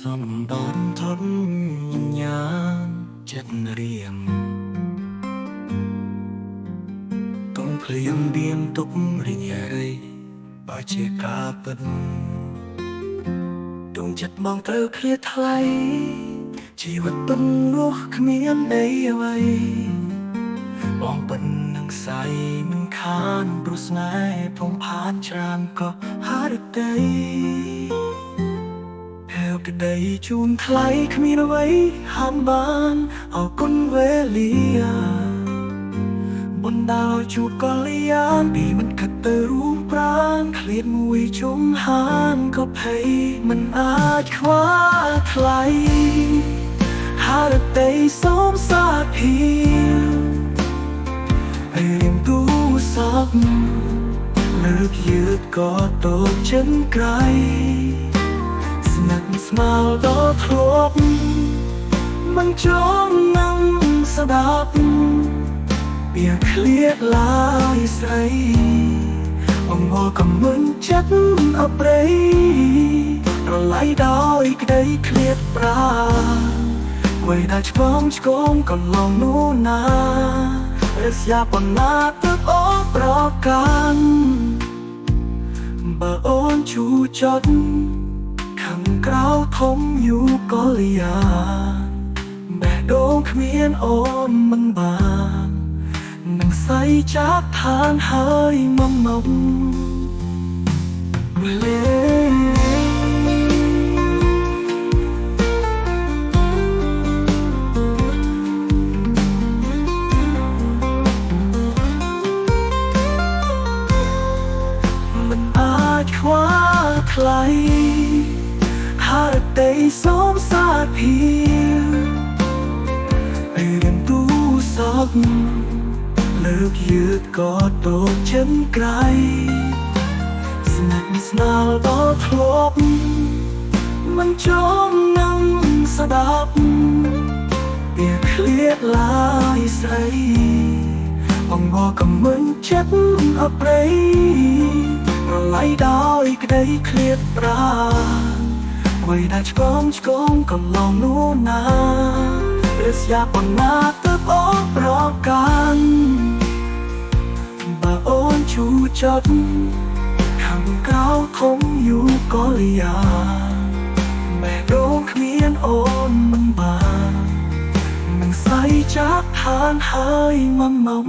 សំដនធញ្ញាចិត្តរៀងទុំភ្លៀងឌៀមទុករីករាយបើជាការពិតដួងចិត្តបងត្រូវឃ្លាតថ្លៃជីវិតពិនរស់គ្មាននៃអ្វីបងពិននឹងសៃមិនខានព្រោះស្នេហ៍ព្រមผ่านច្រើនក៏ហារតីក្ដីជូនថ្លៃគ្មានអ្វីហាមបានអរគុណវេលាបណ្ដាលជួបកលយានពីមិនខិតទៅរួមប្រានឃ្លាតមួយជុំហានក៏ភ័យមិនអាចខ្វល់ថ្លៃហារតីសូមសាធិរៀមទូសោកលើកយឺតក៏តូចចិនក្រៃស្មាល់ដល់ធ្លាប់មិនចង់នឹងស្ដាប់ពីឃ្លាតឡាយស្រីអងល់ក៏មិនចិត្តអប្រៃរលៃដោយក្ដីឃ្លាតប្រាអ្វីដែលឆ្កងឆ្កងក៏ឡងនោះណារិស្យាប៉ុណ្ណាទឹកអបប្រកាន់បើអូនជួចត់ខាងក្រៅធំយូកលយាបេះដូងគ្មានអូនមិនបាននឹងសៃចាប់ឋានហើយមកវេលាមិនអាចខ្វល់ថ្លៃហារតីសូមសាធិរៀមទូសោកលើកយឺតក៏តូចចិនក្រៃស្និទ្ធស្នាលដល់ធ្លាប់មិនចង់នឹងស្ដាប់ពីឃ្លាតឡាយស្រីអងល់ក៏មិនចិត្តអប្រៃរលៃដោយក្ដីឃ្លាតប្រាអ្វីដែលឆ្កងឆ្កងក៏ឡងនោះណារិស្យាប៉ុណ្ណាទឹកអបប្រកាន់បើអូនជួចត់ខាងក្រៅធំយូកលយាបេះដូងគ្មានអូនមិនបាននឹងសៃចាប់ឋានហើយមក